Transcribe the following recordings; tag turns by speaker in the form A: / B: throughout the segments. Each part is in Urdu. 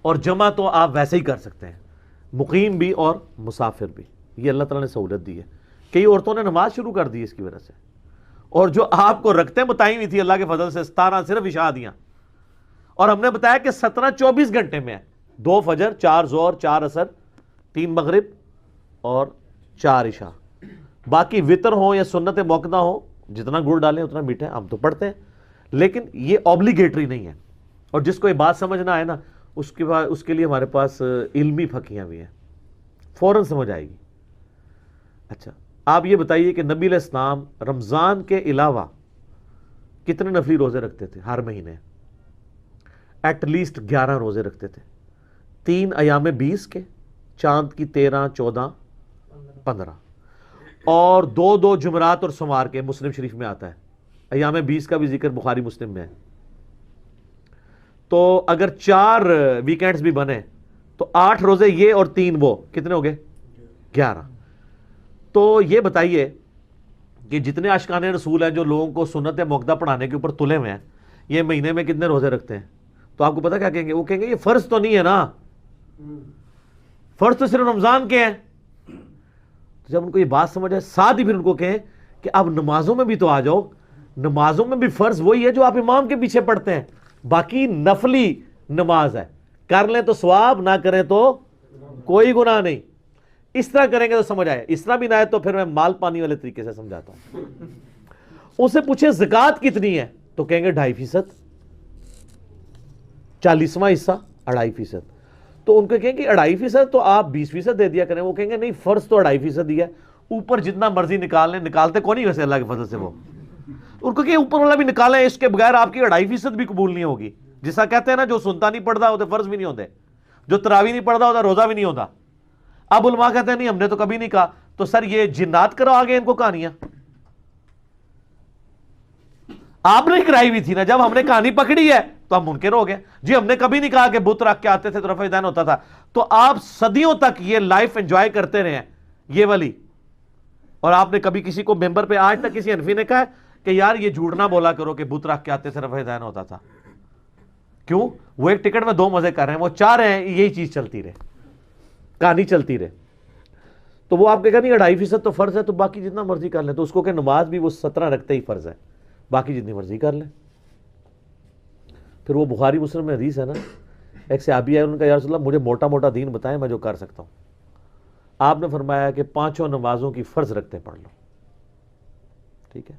A: اور جمع تو آپ ویسے ہی کر سکتے ہیں، مقیم بھی اور مسافر بھی. یہ اللہ تعالیٰ نے سہولت دی ہے. کئی عورتوں نے نماز شروع کر دی اس کی وجہ سے، اور جو آپ کو رکھتے بتائی ہوئی تھی اللہ کے فضل سے 17 صرف عشاء دیاں، اور ہم نے بتایا کہ 17 24 گھنٹے میں ہے. 2 فجر، 4 ظہر، 4 عصر، 3 مغرب اور 4 عشاء. باقی وطر ہو یا سنت موقدہ ہو، جتنا گڑ ڈالیں اتنا میٹھا ہے. ہم تو پڑھتے ہیں لیکن یہ اوبلیگیٹری نہیں ہے. اور جس کو یہ بات سمجھنا آئے نا، اس کے لیے ہمارے پاس علمی پھکیاں بھی ہیں، فوراً سمجھ آئے گی. اچھا آپ یہ بتائیے کہ نبی علیہ السلام رمضان کے علاوہ کتنے نفلی روزے رکھتے تھے ہر مہینے؟ ایٹ لیسٹ 11 روزے رکھتے تھے. 3 ایام 20 کے، چاند کی 13، 14، 15، اور 2 جمعرات اور سوموار کے. مسلم شریف میں آتا ہے. ایام 20 کا بھی ذکر بخاری مسلم میں ہے. تو اگر 4 ویکینڈز بھی بنے تو 8 روزے یہ اور 3 وہ، کتنے ہو گئے؟ 11. تو یہ بتائیے کہ جتنے عاشقان رسول ہیں جو لوگوں کو سنت موقدہ پڑھانے کے اوپر تلے ہوئے ہیں، یہ مہینے میں کتنے روزے رکھتے ہیں؟ تو آپ کو پتا کیا کہیں گے؟ وہ کہیں گے یہ فرض تو نہیں ہے نا، فرض تو صرف رمضان کے ہیں. جب ان کو یہ بات سمجھ آئے، ساتھ ہی پھر ان کو کہیں کہ اب نمازوں میں بھی تو آ جاؤ. نمازوں میں بھی فرض وہی ہے جو آپ امام کے پیچھے پڑھتے ہیں، باقی نفلی نماز ہے. کر لیں تو ثواب، نہ کریں تو کوئی گناہ نہیں. اس طرح کریں گے تو سمجھ آئے. اس طرح بھی نہ ہے تو پھر میں مال پانی والے طریقے سے سمجھاتا ہوں. اسے پوچھے زکوٰۃ کتنی ہے تو کہیں گے 2.5%. 40واں حصہ 2.5%. تو ان کو کہیں گے 2.5% تو آپ 20% دے دیا کریں. وہ کہیں گے نہیں، فرض تو 2.5% ہی ہے، اوپر جتنا مرضی نکال لیں. نکالتے کون نہیں ویسے اللہ کے فضل سے وہ. ان کو کہ اوپر والا بھی نکالیں، اس کے بغیر آپ کی 2.5% بھی قبول نہیں ہوگی. جیسا کہتے ہیں نا، جو سنتا نہیں پڑھتا ہوتے فرض بھی نہیں ہوتے، جو تراویح نہیں پڑھتا ہوتا روزہ بھی نہیں ہوتا. اب علماء کہتے ہیں نہیں ہم نے تو کبھی نہیں کہا. تو سر یہ جنات کرو آگے ان کو کہانیاں، آپ نے کرائی ہوئی تھی نا. جب ہم نے کہانی پکڑی ہے تو ہم منکر ہو گئے. جی ہم نے کبھی نہیں کہا کہ بت رکھ کے آتے تھے تو رفع دین ہوتا تھا. تو آپ صدیوں تک یہ لائف انجوائے کرتے رہے ہیں یہ والی، اور آپ نے کبھی کسی کو ممبر پہ آج تک کسی حنفی نے کہا کہ یار یہ جھوٹ نہ بولا کرو کہ بت رکھ کے آتے تھے رفع دین ہوتا تھا؟ کیوں؟ وہ ایک ٹکٹ میں 2 مزے کر رہے ہیں. وہ چاہ رہے ہیں یہی چیز چلتی رہے، کہانی چلتی رہے. تو وہ آپ کہے گا نہیں 2.5% تو فرض ہے تو باقی جتنا مرضی کر لیں. تو اس کو کہ نماز بھی وہ 17 رکھتے ہی فرض ہے، باقی جتنی مرضی کر لیں. پھر وہ بخاری مسلم میں حدیث ہے نا، ایک صحابی ہے، ان کا یا رسول اللہ مجھے موٹا موٹا دین بتائیں میں جو کر سکتا ہوں. آپ نے فرمایا کہ 5 نمازوں کی فرض رکھتے پڑھ لو. ٹھیک ہے،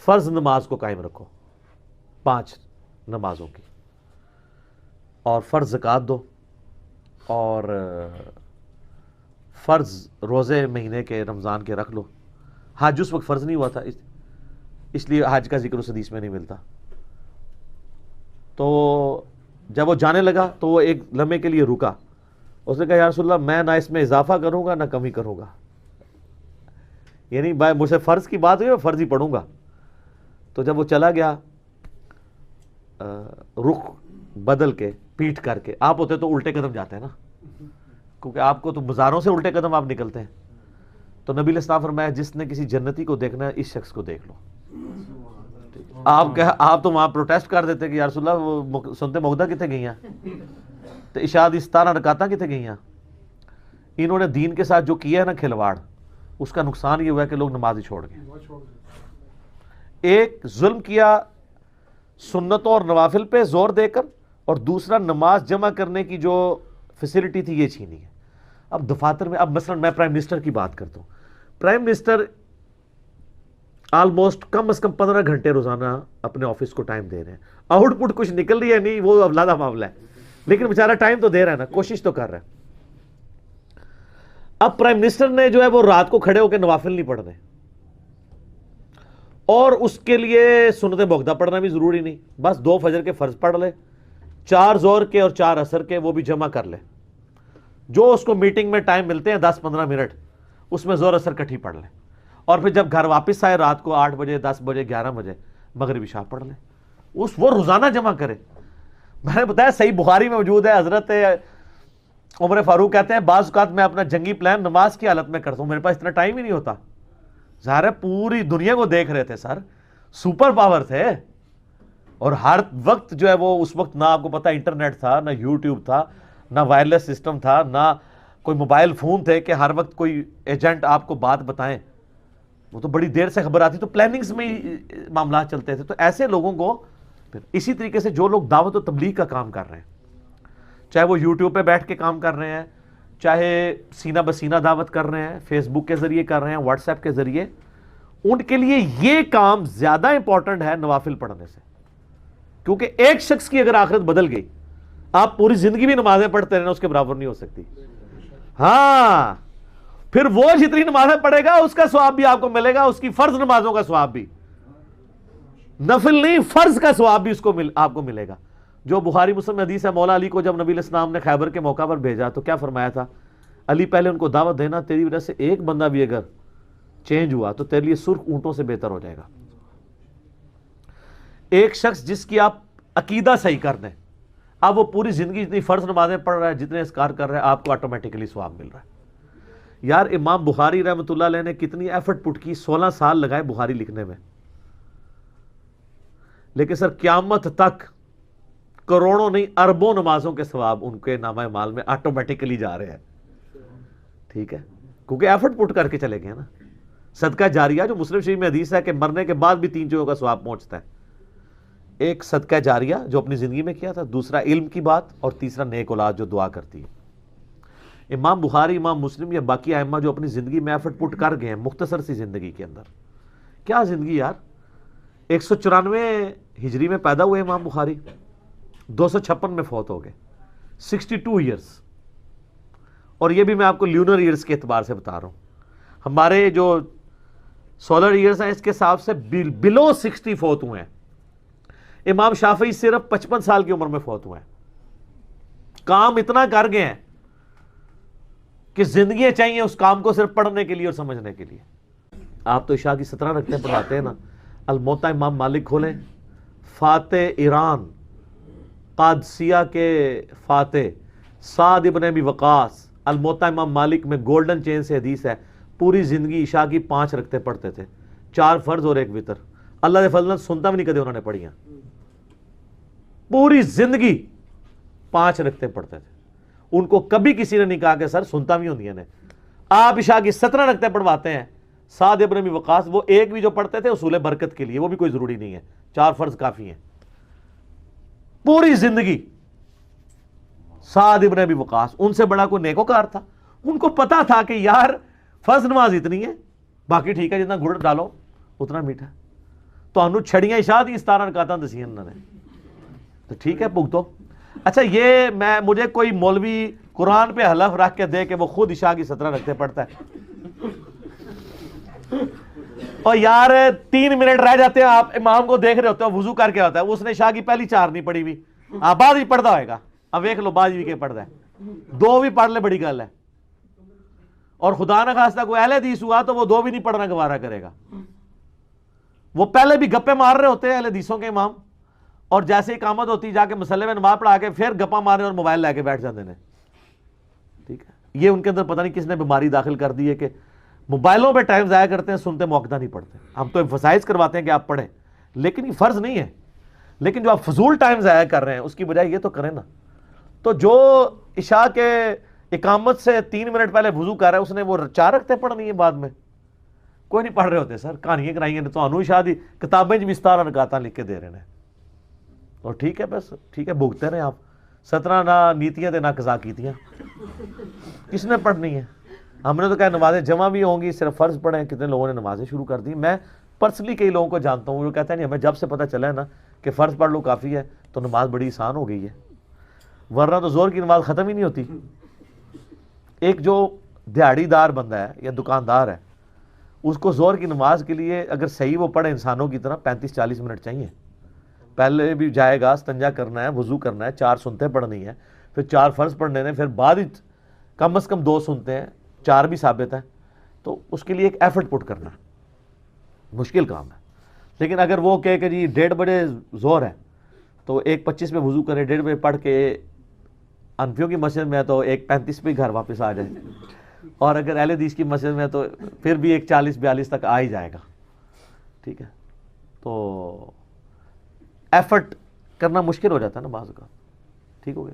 A: فرض نماز کو قائم رکھو 5 نمازوں کی، اور فرض زکوٰۃ دو، اور فرض روزے مہینے کے رمضان کے رکھ لو. حج اس وقت فرض نہیں ہوا تھا، اس لیے حج کا ذکر اس حدیث میں نہیں ملتا. تو جب وہ جانے لگا تو وہ ایک لمحے کے لیے رکا. اس نے کہا یا رسول اللہ میں نہ اس میں اضافہ کروں گا نہ کمی کروں گا، یعنی مجھ سے فرض کی بات ہوئی میں فرض ہی پڑھوں گا. تو جب وہ چلا گیا رخ بدل کے پیٹھ کر کے، آپ ہوتے تو الٹے قدم جاتے ہیں نا، کیونکہ آپ کو تو بازاروں سے الٹے قدم آپ نکلتے ہیں. تو نبی علیہ السلام فرمایا جس نے کسی جنتی کو دیکھنا ہے اس شخص کو دیکھ لو. آپ تو وہاں پروٹیسٹ کر دیتے کہ یا رسول اللہ وہ سنتے موقدہ کتنے گئی ہیں، تو عشاء دی 17 رکعتاں کتنے گئی ہیں. انہوں نے دین کے ساتھ جو کیا ہے نا کھلواڑ، اس کا نقصان یہ ہوا ہے کہ لوگ نماز ہی چھوڑ گئے. ایک ظلم کیا سنتوں اور نوافل پہ زور دے کر، اور دوسرا نماز جمع کرنے کی جو فیسلٹی تھی یہ چھینی ہے. اب دفاتر میں، اب مثلا میں پرائم منسٹر کی بات کرتا ہوں، پرائم منسٹر آلموسٹ کم از کم 15 گھنٹے روزانہ اپنے آفس کو ٹائم دے رہے ہیں. آؤٹ پٹ کچھ نکل رہی ہے نہیں، وہ علیحدہ معاملہ ہے، لیکن بیچارہ ٹائم تو دے رہا ہے نا، کوشش تو کر رہا ہے. اب پرائم منسٹر نے جو ہے وہ رات کو کھڑے ہو کے نوافل نہیں پڑھنے، اور اس کے لیے سنت موقدہ پڑھنا بھی ضروری نہیں، بس 2 فجر کے فرض پڑھ لے، 4 ظہر کے اور 4 عصر کے وہ بھی جمع کر لے. جو اس کو میٹنگ میں ٹائم ملتے ہیں 10-15 منٹ، اس میں ظہر عصر کٹھی پڑھ لے. اور پھر جب گھر واپس آئے رات کو 8 بجے 10 بجے 11 بجے مغرب عشاء پڑھ لے. وہ روزانہ جمع کرے. میں نے بتایا صحیح بخاری میں موجود ہے، حضرت عمر فاروق کہتے ہیں بعض اوقات میں اپنا جنگی پلان نماز کی حالت میں کرتا ہوں، میرے پاس اتنا ٹائم ہی نہیں ہوتا. ظاہر ہے پوری دنیا کو دیکھ رہے تھے سر، سپر پاور تھے، اور ہر وقت جو ہے وہ اس وقت نہ آپ کو پتا انٹرنیٹ تھا نہ یوٹیوب تھا. نہ وائرلیس سسٹم تھا، نہ کوئی موبائل فون تھے کہ ہر وقت کوئی ایجنٹ آپ کو بات بتائیں، وہ تو بڑی دیر سے خبر آتی، تو پلاننگز میں ہی معاملات چلتے تھے. تو ایسے لوگوں کو پھر اسی طریقے سے جو لوگ دعوت و تبلیغ کا کام کر رہے ہیں، چاہے وہ یوٹیوب پہ بیٹھ کے کام کر رہے ہیں، چاہے سینہ بسینہ دعوت کر رہے ہیں، فیس بک کے ذریعے کر رہے ہیں، واٹس ایپ کے ذریعے، ان کے لیے یہ کام زیادہ امپورٹنٹ ہے نوافل پڑھنے سے. کیونکہ ایک شخص کی اگر آخرت بدل گئی، آپ پوری زندگی بھی نمازیں پڑھتے رہنا اس کے برابر نہیں ہو سکتی. ہاں، پھر وہ جتنی نمازیں پڑھے گا اس کا ثواب بھی آپ کو ملے گا، اس کی فرض نمازوں کا ثواب بھی، نفل نہیں فرض کا ثواب بھی آپ کو ملے گا. جو بخاری مسلم میں حدیث ہے، مولا علی کو جب نبی علیہ السلام نے خیبر کے موقع پر بھیجا تو کیا فرمایا تھا؟ علی پہلے ان کو دعوت دینا، تیری وجہ سے ایک بندہ بھی اگر چینج ہوا تو تیرے لیے سرخ اونٹوں سے بہتر ہو جائے گا. ایک شخص جس کی آپ عقیدہ صحیح کر دیں، اب وہ پوری زندگی جتنی فرض نمازیں پڑھ رہا ہے، جتنے اذکار کر رہا ہے، آپ کو آٹومیٹکلی ثواب مل رہا ہے. یار امام بخاری رحمۃ اللہ علیہ نے کتنی ایفرٹ پٹ کی، 16 سال لگائے بخاری لکھنے میں، لیکن سر قیامت تک کروڑوں نہیں اربوں نمازوں کے ثواب ان کے نامہ اعمال میں آٹومیٹکلی جا رہے ہیں. ٹھیک ہے، کیونکہ ایفرٹ پٹ کر کے چلے گئے نا. صدقہ جاریہ جو مسلم شریف میں حدیث ہے کہ مرنے کے بعد بھی 3 چیزوں کا ثواب پہنچتا ہے. ایک صدقہ جاریہ جو اپنی زندگی میں کیا تھا، دوسرا علم کی بات، اور تیسرا نیک اولاد جو دعا کرتی ہے. امام بخاری، امام مسلم یا باقی ائمہ جو اپنی زندگی میں ایفرٹ پٹ کر گئے ہیں مختصر سی زندگی کے اندر. کیا زندگی یار، 194 ہجری میں پیدا ہوئے امام بخاری، 256 میں فوت ہو گئے، 62 ایئرس. اور یہ بھی میں آپ کو لیونر ایئرس کے اعتبار سے بتا رہا ہوں. ہمارے جو سولر ایئرس ہیں اس کے حساب سے بلو 60 فوت ہوئے ہیں. امام شافعی صرف 55 سال کی عمر میں فوت ہوئے ہیں. کام اتنا کر گئے ہیں کہ زندگیاں چاہیے اس کام کو صرف پڑھنے کے لیے اور سمجھنے کے لیے. آپ تو عشاء کی 17 رکعتیں پڑھاتے ہیں نا. الموطا امام مالک کھولیں، فاتح ایران قادسیہ کے فاتح سعد ابن ابی وقاص، الموطا امام مالک میں گولڈن چین سے حدیث ہے، پوری زندگی عشاء کی 5 رکعتیں پڑھتے تھے، 4 فرض اور 1 وتر. اللہ کے فضل سنتا بھی نہیں کدے انہوں نے پڑھی ہیں. پوری زندگی 5 رکعتیں پڑھتے تھے. ان کو کبھی کسی نے نہیں کہا کہ سر سنتا بھی ہوندی نے. آپ عشاء کی 17 رکعتیں پڑھواتے ہیں. سعد ابن ابی وقاص وہ ایک بھی جو پڑھتے تھے اصول برکت کے لیے، وہ بھی کوئی ضروری نہیں ہے، 4 فرض کافی ہیں. پوری زندگی سعد ابن ابی وقاص، ان سے بڑا کوئی نیکوکار تھا؟ ان کو پتا تھا کہ یار فرض نماز اتنی ہے، باقی ٹھیک ہے جتنا گڑ ڈالو اتنا میٹھا. تو انہوں چھڑیاں عشاء دی 17 رکعتاں دسیاں انہوں نے، تو ٹھیک ہے بھگتو. اچھا یہ مجھے کوئی مولوی قرآن پہ حلف رکھ کے دے کہ وہ خود عشاء کی 17 رکعتیں پڑھتا ہے، اور یار 3 منٹ رہ جاتے ہیں، آپ امام کو دیکھ رہے ہوتے ہیں وضو کر کے ہوتا ہے، اس نے عشاء کی پہلی 4 نہیں پڑھی ہوئی، بعد بھی پڑھتا ہوئے گا. اب دیکھ لو بعد بھی کے پڑھتا ہے، 2 بھی پڑھ لے بڑی گل ہے. اور خدا نہ خواستہ کوئی اہل حدیث ہوا تو وہ 2 بھی نہیں پڑھنا گوارا کرے گا. وہ پہلے بھی گپے مار رہے ہوتے ہیں اہل حدیثوں کے امام، اور جیسے اقامت ہوتی جا کے مسلے میں نماز پڑھا کے پھر گپا مارے اور موبائل لے کے بیٹھ جاتے ہیں. ٹھیک ہے، یہ ان کے اندر پتہ نہیں کس نے بیماری داخل کر دی ہے کہ موبائلوں پہ ٹائم ضائع کرتے ہیں، سنتے موقع نہیں پڑھتے. ہم تو ایمفسائز کرواتے ہیں کہ آپ پڑھیں، لیکن یہ فرض نہیں ہے. لیکن جو آپ فضول ٹائم ضائع کر رہے ہیں اس کی بجائے یہ تو کریں نا. تو جو عشاء کے اقامت سے 3 منٹ پہلے وضو کر رہا ہے اس نے وہ 4 رکعتیں پڑھنی ہے بعد میں. کوئی نہیں پڑھ رہے ہوتے سر، کہانیاں کرائیں گے تو انہوں عشاء دی کتابیں بھی 17 رکعتاں لکھ کے دے رہے ہیں. اور ٹھیک ہے بس ٹھیک ہے بھگتے رہے آپ. 17 نہ نیتیاں تے نہ قضا کیتیاں، کس نے پڑھنی ہے؟ ہم نے تو کہا نمازیں جمع بھی ہوں گی، صرف فرض پڑھیں. کتنے لوگوں نے نمازیں شروع کر دی. میں پرسنلی کئی لوگوں کو جانتا ہوں جو کہتے ہیں نہیں ہمیں جب سے پتہ چلا ہے نا کہ فرض پڑھ لو کافی ہے تو نماز بڑی آسان ہو گئی ہے، ورنہ تو زور کی نماز ختم ہی نہیں ہوتی. ایک جو دیہڑی دار بندہ ہے یا دکاندار ہے، اس کو زور کی نماز کے لیے اگر صحیح وہ پڑھے انسانوں کی طرح 35-40 منٹ چاہیے. پہلے بھی جائے گا، استنجا کرنا ہے، وضو کرنا ہے، 4 سنتیں پڑھنی ہے، پھر 4 فرض پڑھنے ہیں، پھر بعد کم از کم 2 سنتے ہیں، 4 بھی ثابت ہیں. تو اس کے لیے ایک ایفرٹ پٹ کرنا مشکل کام ہے. لیکن اگر وہ کہے کہ جی 1:30 بجے زور ہے تو 1:25 میں وضو کرے، 1:30 بجے پڑھ کے انفیوں کی مسجد میں ہے تو 1:35 پہ گھر واپس آ جائے، اور اگر اہل حدیث کی مسجد میں تو پھر بھی 1:40-42 تک آ ہی جائے گا. ٹھیک ہے، تو ایفرٹ کرنا مشکل ہو جاتا ہے نا بعض کا. ٹھیک ہو گیا.